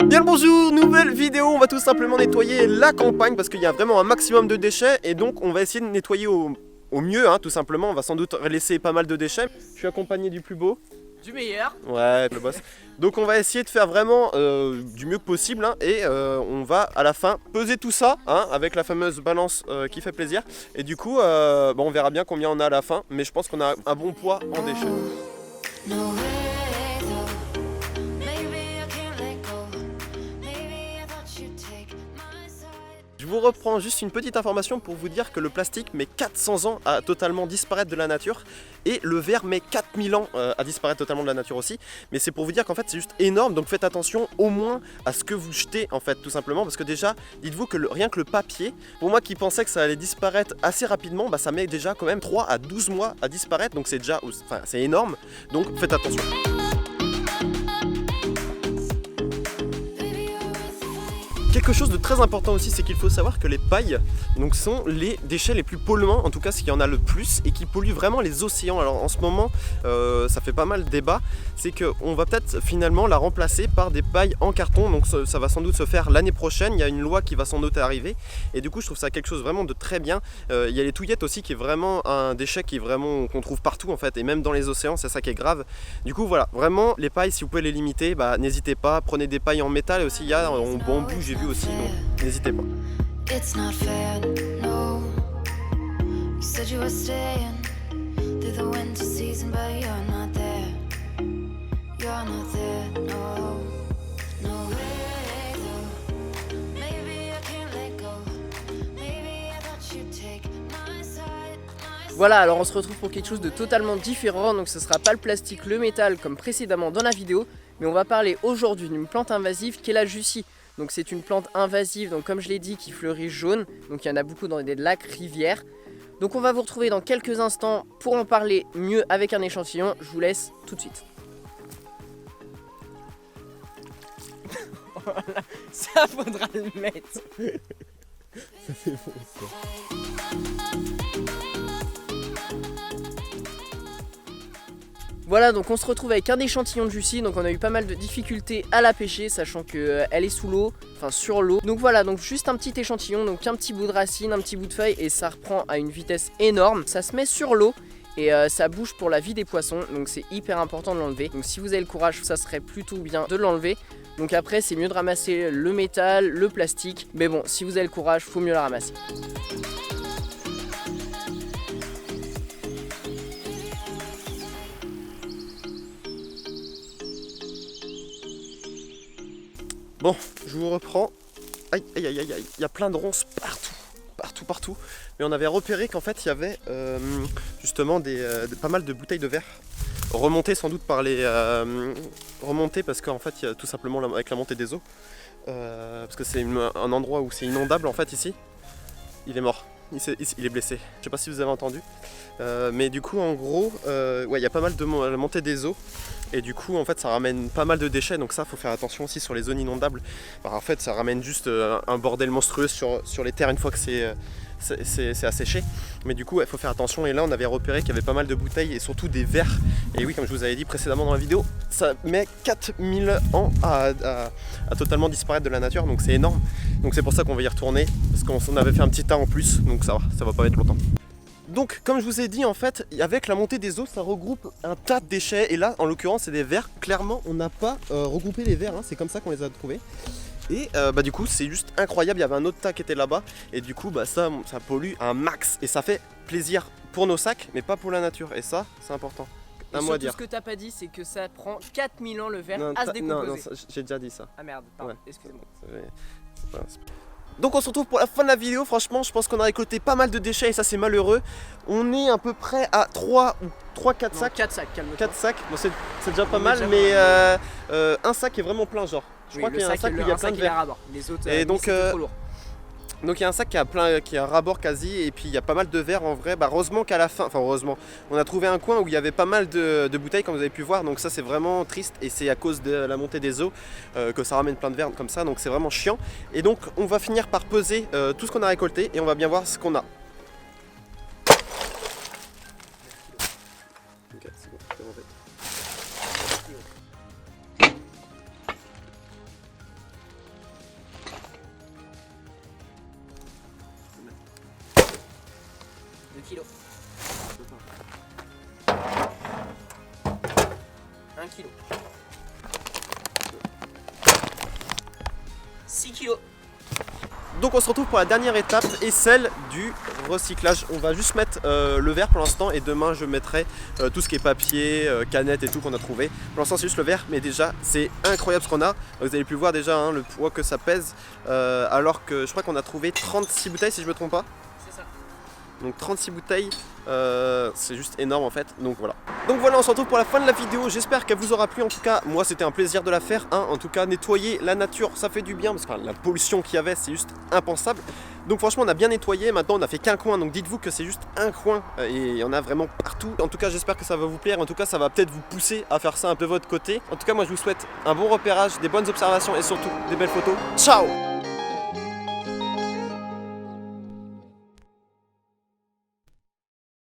Bien le bonjour, nouvelle vidéo, on va tout simplement nettoyer la campagne parce qu'il y a vraiment un maximum de déchets et donc on va essayer de nettoyer au mieux, hein, tout simplement. On va sans doute laisser pas mal de déchets. Je suis accompagné du plus beau. Du meilleur. Ouais, le boss. Donc on va essayer de faire vraiment du mieux possible, hein, et on va à la fin peser tout ça, hein, avec la fameuse balance qui fait plaisir. Et du coup, bon, on verra bien combien on a à la fin, mais je pense qu'on a un bon poids en déchets. Je vous reprends juste une petite information pour vous dire que le plastique met 400 ans à totalement disparaître de la nature et le verre met 4000 ans à disparaître totalement de la nature aussi. Mais c'est pour vous dire qu'en fait c'est juste énorme, donc faites attention au moins à ce que vous jetez en fait, tout simplement, parce que déjà dites-vous que rien que le papier, pour moi qui pensais que ça allait disparaître assez rapidement, bah ça met déjà quand même 3 à 12 mois à disparaître, donc c'est déjà, enfin c'est énorme, donc faites attention. Quelque chose de très important aussi, c'est qu'il faut savoir que les pailles donc, sont les déchets les plus polluants, en tout cas ce qu'il y en a le plus, et qui polluent vraiment les océans. Alors en ce moment, ça fait pas mal de débat, c'est qu'on va peut-être finalement la remplacer par des pailles en carton, donc ça va sans doute se faire l'année prochaine, il y a une loi qui va sans doute arriver, et du coup je trouve ça quelque chose vraiment de très bien. Il y a les touillettes aussi qui est vraiment un déchet qui est vraiment qu'on trouve partout en fait, et même dans les océans, c'est ça qui est grave. Du coup voilà, vraiment les pailles, si vous pouvez les limiter, bah, n'hésitez pas, prenez des pailles en métal, et aussi il y a en bambou, j'ai vu aussi, donc n'hésitez pas. It's not fair, no. You said you were staying through the winter season, but you're not there. You're not there, no. No way, though. Maybe I can't let go. Maybe I thought you'd take my side. Voilà, alors on se retrouve pour quelque chose de totalement différent, donc ce sera pas le plastique, le métal comme précédemment dans la vidéo, mais on va parler aujourd'hui d'une plante invasive qui est la Jussie. Donc c'est une plante invasive, donc comme je l'ai dit, qui fleurit jaune, donc il y en a beaucoup dans des lacs, rivières. Donc on va vous retrouver dans quelques instants pour en parler mieux avec un échantillon, je vous laisse tout de suite. Voilà, ça faudra le mettre. Ça c'est bon ça. Voilà, donc on se retrouve avec un échantillon de Jussie, donc on a eu pas mal de difficultés à la pêcher, sachant qu'elle est sous l'eau, enfin sur l'eau. Donc voilà, donc juste un petit échantillon, donc un petit bout de racine, un petit bout de feuille, et ça reprend à une vitesse énorme. Ça se met sur l'eau et ça bouge pour la vie des poissons, donc c'est hyper important de l'enlever. Donc si vous avez le courage, ça serait plutôt bien de l'enlever. Donc après, c'est mieux de ramasser le métal, le plastique, mais bon, si vous avez le courage, faut mieux la ramasser. Bon, je vous reprends. Aïe, aïe, aïe, aïe, aïe. Il y a plein de ronces partout. Mais on avait repéré qu'en fait, il y avait justement pas mal de bouteilles de verre remontées sans doute par les... remontées parce qu'en fait, il y a tout simplement avec la montée des eaux. Parce que c'est un endroit où c'est inondable en fait ici. Il est mort. Il est blessé. Je sais pas si vous avez entendu. Mais du coup, en gros, ouais, il y a pas mal de montée des eaux. Et du coup, en fait, ça ramène pas mal de déchets. Donc ça, faut faire attention aussi sur les zones inondables. Alors, en fait, ça ramène juste un bordel monstrueux sur les terres une fois que c'est asséché. Mais du coup, il faut faire attention. Et là, on avait repéré qu'il y avait pas mal de bouteilles et surtout des verres. Et oui, comme je vous avais dit précédemment dans la vidéo, ça met 4000 ans à totalement disparaître de la nature. Donc c'est énorme. Donc c'est pour ça qu'on va y retourner. Parce qu'on avait fait un petit tas en plus. Donc ça va pas mettre longtemps. Donc comme je vous ai dit, en fait, avec la montée des eaux, ça regroupe un tas de déchets. Et là, en l'occurrence, c'est des verres. Clairement, on n'a pas regroupé les verres, hein. C'est comme ça qu'on les a trouvés. Et bah, du coup, c'est juste incroyable. Il y avait un autre tas qui était là-bas. Et du coup, bah, ça pollue un max. Et ça fait plaisir pour nos sacs, mais pas pour la nature. Et ça, c'est important. Et surtout, ce que t'as pas dit, c'est que ça prend 4000 ans le verre à se décomposer. Non, j'ai déjà dit ça. Ah merde, pardon, Ouais. excusez-moi. Donc on se retrouve pour la fin de la vidéo. Franchement, je pense qu'on a récolté pas mal de déchets et ça c'est malheureux. On est à peu près à 3 ou 4 sacs. 4 sacs, calme-toi. 4 sacs, bon, c'est déjà pas mal, déjà mais un sac est vraiment plein, genre. Je crois qu'il y a un sac où il y a plein de verres. Les autres, Et donc, trop lourd. Donc il y a un sac qui a un rabord quasi, et puis il y a pas mal de verres en vrai. Bah heureusement qu'à la fin, enfin heureusement, on a trouvé un coin où il y avait pas mal de bouteilles comme vous avez pu voir. Donc ça c'est vraiment triste et c'est à cause de la montée des eaux que ça ramène plein de verres comme ça. Donc c'est vraiment chiant. Et donc on va finir par peser tout ce qu'on a récolté et on va bien voir ce qu'on a. Ok, c'est bon, c'est remonté. kg. 1 kg. 6 kg. Donc on se retrouve pour la dernière étape et celle du recyclage. On va juste mettre le verre pour l'instant et demain je mettrai tout ce qui est papier, canettes et tout qu'on a trouvé. Pour l'instant c'est juste le verre, mais déjà c'est incroyable ce qu'on a. Vous avez pu voir déjà hein, le poids que ça pèse alors que je crois qu'on a trouvé 36 bouteilles si je me trompe pas. C'est ça. Donc 36 bouteilles, c'est juste énorme en fait, donc voilà. Donc voilà, on se retrouve pour la fin de la vidéo, j'espère qu'elle vous aura plu. En tout cas, moi c'était un plaisir de la faire, hein. En tout cas, nettoyer la nature, ça fait du bien, parce que la pollution qu'il y avait, c'est juste impensable. Donc franchement, on a bien nettoyé, maintenant on a fait qu'un coin, donc dites-vous que c'est juste un coin, et il y en a vraiment partout. En tout cas, j'espère que ça va vous plaire, en tout cas, ça va peut-être vous pousser à faire ça un peu de votre côté. En tout cas, moi je vous souhaite un bon repérage, des bonnes observations, et surtout des belles photos. Ciao!